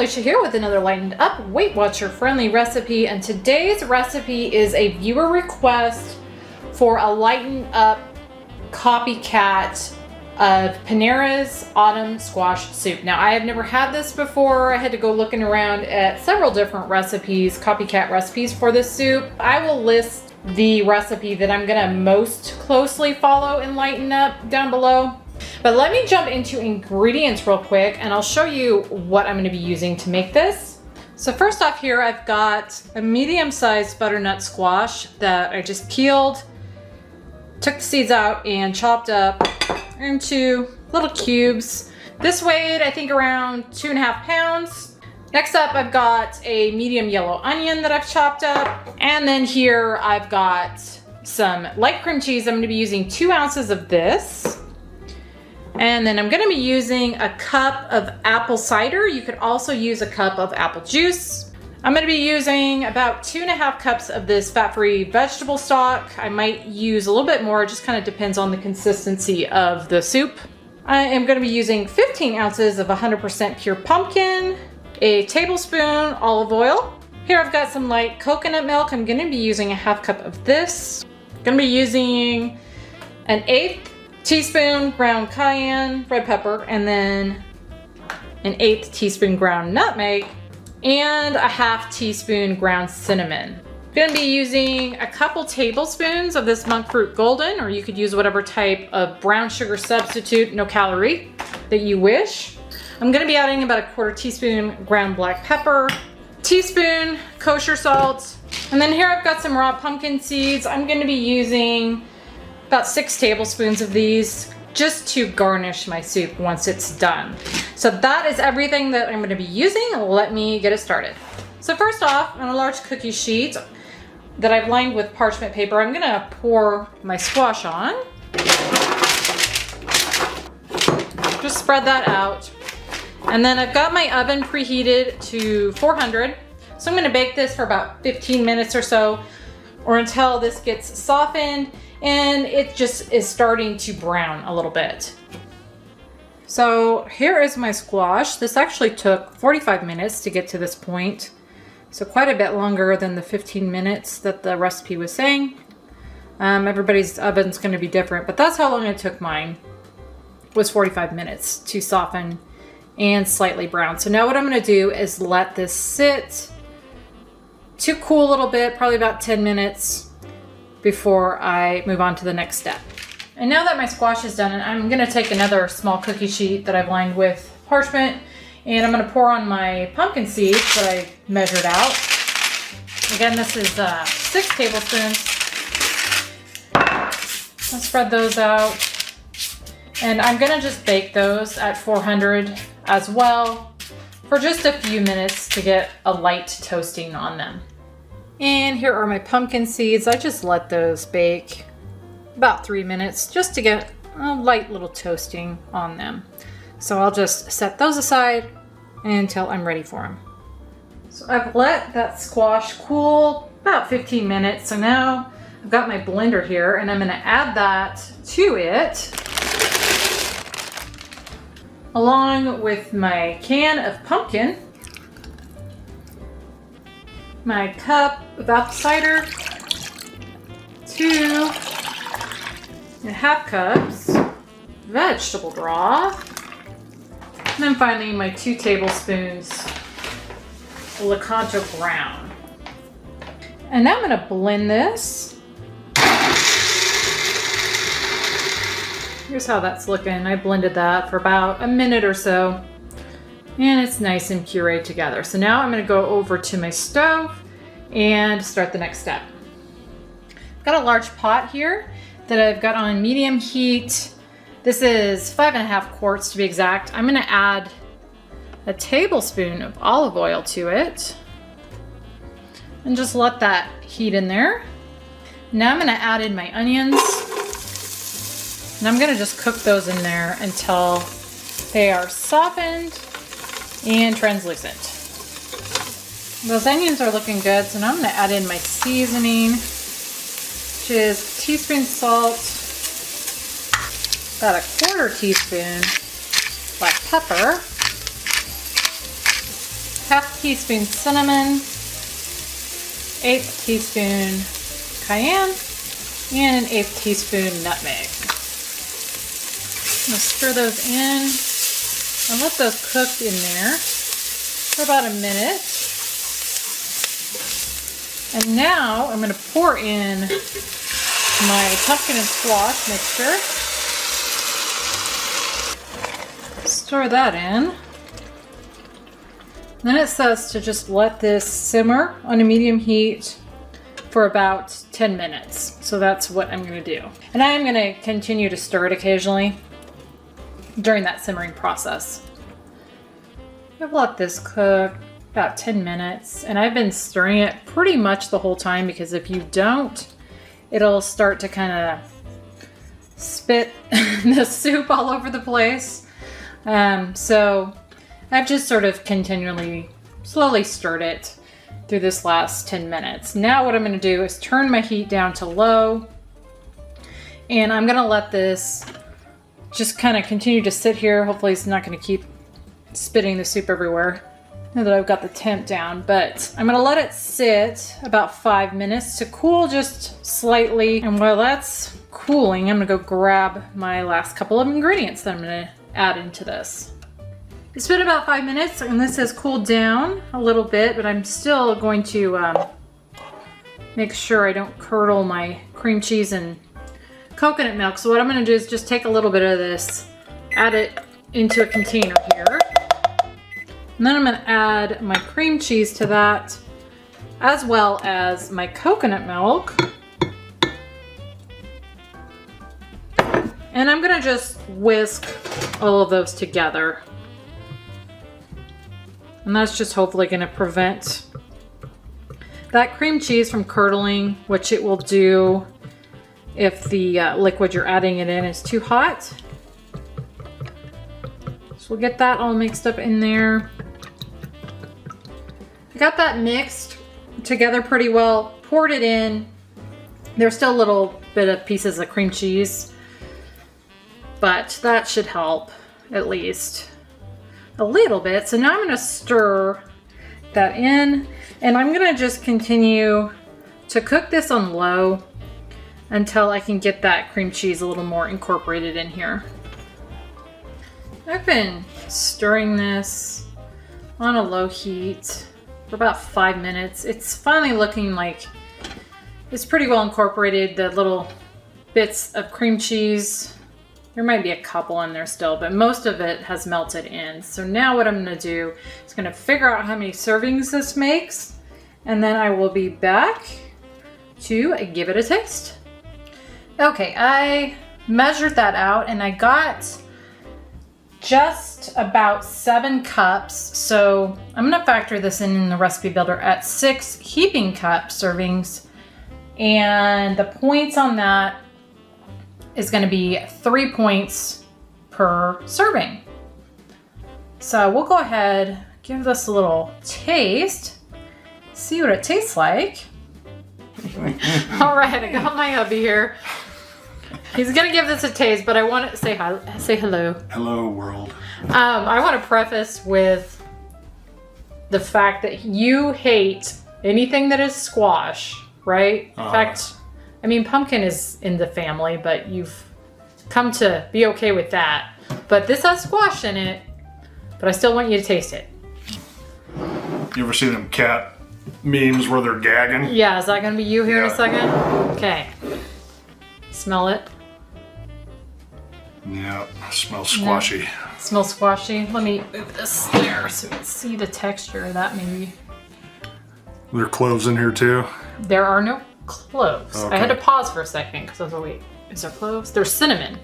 Alicia here with another Lightened Up Weight Watcher friendly recipe, and today's recipe is a viewer request for a Lightened Up copycat of Panera's Autumn Squash Soup. Now, I have never had this before. I had to go looking around at several different recipes, copycat recipes for this soup. I will list the recipe that I'm gonna most closely follow in Lighten Up down below. But let me jump into ingredients real quick and I'll show you what I'm gonna be using to make this. So first off here, I've got a medium-sized butternut squash that I just peeled, took the seeds out and chopped up into little cubes. This weighed, I think, around 2.5 pounds. Next up, I've got a medium yellow onion that I've chopped up. And then here I've got some light cream cheese. I'm gonna be using 2 ounces of this. And then I'm gonna be using a cup of apple cider. You could also use a cup of apple juice. I'm gonna be using about 2.5 cups of this fat-free vegetable stock. I might use a little bit more, it just kind of depends on the consistency of the soup. I am gonna be using 15 ounces of 100% pure pumpkin, a tablespoon olive oil. Here I've got some light coconut milk. I'm gonna be using a 1/2 cup of this. I'm gonna be using an 1/8 teaspoon ground cayenne red pepper, and then an 1/8 teaspoon ground nutmeg, and a 1/2 teaspoon ground cinnamon. I'm gonna be using a couple tablespoons of this Monkfruit Golden, or you could use whatever type of brown sugar substitute, no calorie, that you wish. I'm gonna be adding about a 1/4 teaspoon ground black pepper, teaspoon kosher salt, and then here I've got some raw pumpkin seeds. I'm gonna be using about 6 tablespoons of these just to garnish my soup once it's done. So that is everything that I'm gonna be using. Let me get it started. So first off, on a large cookie sheet that I've lined with parchment paper, I'm gonna pour my squash on. Just spread that out. And then I've got my oven preheated to 400. So I'm gonna bake this for about 15 minutes or so, or until this gets softened and it just is starting to brown a little bit. So here is my squash. This actually took 45 minutes to get to this point. So quite a bit longer than the 15 minutes that the recipe was saying. Everybody's oven's gonna be different, but that's how long it took mine, was 45 minutes to soften and slightly brown. So now what I'm gonna do is let this sit to cool a little bit, probably about 10 minutes, before I move on to the next step. And now that my squash is done, I'm gonna take another small cookie sheet that I've lined with parchment, and I'm gonna pour on my pumpkin seeds that I measured out. Again, this is 6 tablespoons. I'll spread those out. And I'm gonna just bake those at 400 as well for just a few minutes to get a light toasting on them. And here are my pumpkin seeds. I just let those bake about 3 minutes just to get a light little toasting on them. So I'll just set those aside until I'm ready for them. So I've let that squash cool about 15 minutes. So now I've got my blender here and I'm gonna add that to it, along with my can of pumpkin, my cup of apple cider, 2.5 cups vegetable broth, and then finally my 2 tablespoons Lakanto brown. And now I'm gonna blend this. Here's how that's looking. I blended that for about a minute or so, and it's nice and pureed together. So now I'm gonna go over to my stove and start the next step. I've got a large pot here that I've got on medium heat. This is 5.5 quarts to be exact. I'm gonna add a tablespoon of olive oil to it and just let that heat in there. Now I'm gonna add in my onions, and I'm gonna just cook those in there until they are softened and translucent. Those onions are looking good, so now I'm gonna add in my seasoning, which is a teaspoon salt, about a 1/4 teaspoon black pepper, 1/2 teaspoon cinnamon, 1/8 teaspoon cayenne, and 1/8 teaspoon nutmeg. I'm gonna stir those in and let those cook in there for about a minute. And now I'm gonna pour in my pumpkin and squash mixture. Stir that in. Then it says to just let this simmer on a medium heat for about 10 minutes. So that's what I'm gonna do. And I am gonna continue to stir it occasionally during that simmering process. I've let this cook about 10 minutes and I've been stirring it pretty much the whole time, because if you don't, it'll start to kind of spit the soup all over the place. So I've just sort of continually, slowly stirred it through this last 10 minutes. Now what I'm gonna do is turn my heat down to low, and I'm gonna let this just kind of continue to sit here. Hopefully it's not gonna keep spitting the soup everywhere now that I've got the temp down, but I'm gonna let it sit about 5 minutes to cool just slightly. And while that's cooling, I'm gonna go grab my last couple of ingredients that I'm gonna add into this. It's been about 5 minutes and this has cooled down a little bit, but I'm still going to make sure I don't curdle my cream cheese and coconut milk. So what I'm gonna do is just take a little bit of this, add it into a container here. And then I'm gonna add my cream cheese to that, as well as my coconut milk. And I'm gonna just whisk all of those together. And that's just hopefully gonna prevent that cream cheese from curdling, which it will do if the liquid you're adding it in is too hot. So we'll get that all mixed up in there. I got that mixed together pretty well, poured it in. There's still a little bit of pieces of cream cheese, but that should help at least a little bit. So now I'm gonna stir that in, and I'm gonna just continue to cook this on low until I can get that cream cheese a little more incorporated in here. I've been stirring this on a low heat for about 5 minutes. It's finally looking like it's pretty well incorporated, the little bits of cream cheese. There might be a couple in there still, but most of it has melted in. So now what I'm gonna do is gonna figure out how many servings this makes, and then I will be back to give it a taste. Okay, I measured that out and I got just about 7 cups. So I'm gonna factor this in the recipe builder at 6 heaping cup servings. And the points on that is gonna be 3 points per serving. So we'll go ahead, give this a little taste, see what it tastes like. All right, I got my hubby here. He's gonna give this a taste, but I want to say hi, say hello. Hello, world. I want to preface with the fact that you hate anything that is squash, right? In fact, I mean, pumpkin is in the family, but you've come to be okay with that. But this has squash in it, but I still want you to taste it. You ever see them cat memes where they're gagging? Yeah, is that gonna be you here in a second? Okay. Smell it. Yeah, smells squashy. Yeah. Smells squashy. Let me move this there so you can see the texture of that maybe. There are cloves in here too? There are no cloves. Okay. I had to pause for a second because I was like, wait, is there cloves? There's cinnamon.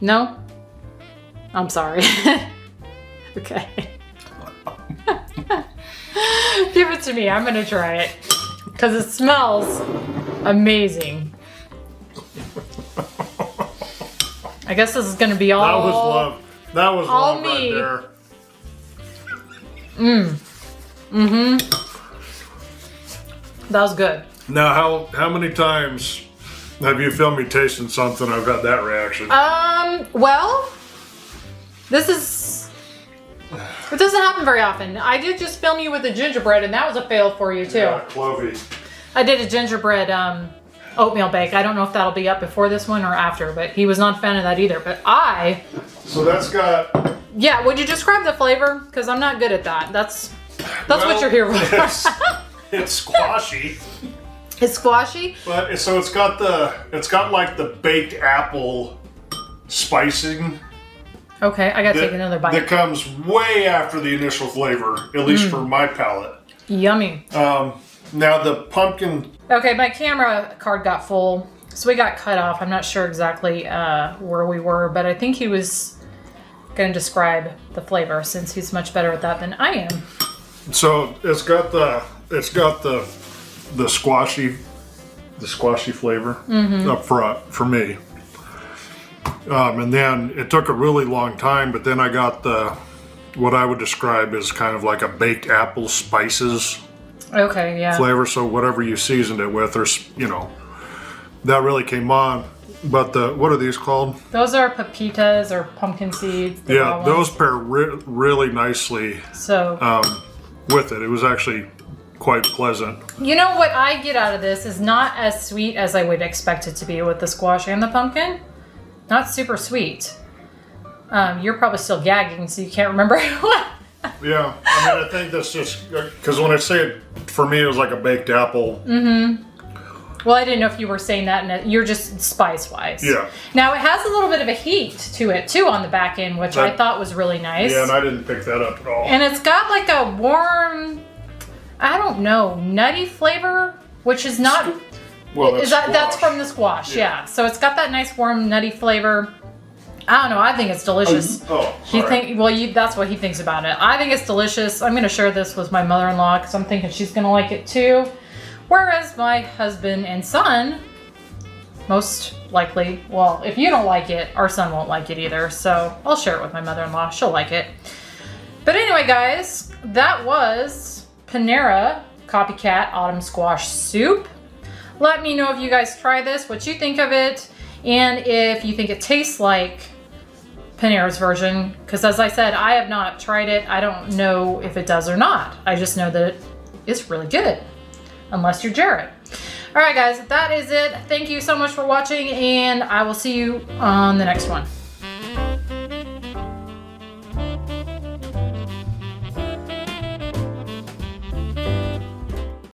No? I'm sorry. Okay. Give it to me. I'm gonna try it because it smells amazing. I guess this is gonna be all. That was love. That was all love me. right there. That was good. Now, how many times have you filmed me tasting something I've got that reaction? Well, this is It doesn't happen very often. I did just film you with the gingerbread, and that was a fail for you too. Yeah, Clovey. I did a gingerbread oatmeal bake. I don't know if that'll be up before this one or after, but he was not a fan of that either. But So that's got... Yeah, would you describe the flavor? Because I'm not good at that. That's what you're here for. It's squashy. It's squashy? But it's got like the baked apple spicing. Okay, I gotta take another bite. That comes way after the initial flavor, at least for my palate. Yummy. Now the pumpkin... Okay, my camera card got full, so we got cut off. I'm not sure exactly where we were, but I think he was going to describe the flavor since he's much better at that than I am. So it's got the squashy flavor up front for me. And then it took a really long time, but then I got what I would describe as kind of like a baked apple spices flavor. So whatever you seasoned it with, or that really came on. But what are these called? Those are pepitas or pumpkin seeds. Yeah, those pair really nicely. So with it, it was actually quite pleasant. You know what I get out of this is not as sweet as I would expect it to be with the squash and the pumpkin. Not super sweet. You're probably still gagging, so you can't remember what. Yeah, I mean, I think that's just because when I say it, for me, it was like a baked apple. Mm-hmm. Well, I didn't know if you were saying that, and you're just spice-wise. Yeah. Now, it has a little bit of a heat to it, too, on the back end, which I thought was really nice. Yeah, and I didn't pick that up at all. And it's got like a warm, I don't know, nutty flavor, which is not... Well, that's from the squash, yeah. So it's got that nice, warm, nutty flavor. I don't know. I think it's delicious. That's what he thinks about it. I think it's delicious. I'm going to share this with my mother-in-law because I'm thinking she's going to like it, too. Whereas my husband and son, most likely, well, if you don't like it, our son won't like it either. So I'll share it with my mother-in-law. She'll like it. But anyway, guys, that was Panera Copycat Autumn Squash Soup. Let me know if you guys try this, what you think of it, and if you think it tastes like Panera's version. Because as I said, I have not tried it. I don't know if it does or not. I just know that it's really good. Unless you're Jared. All right, guys, that is it. Thank you so much for watching, and I will see you on the next one.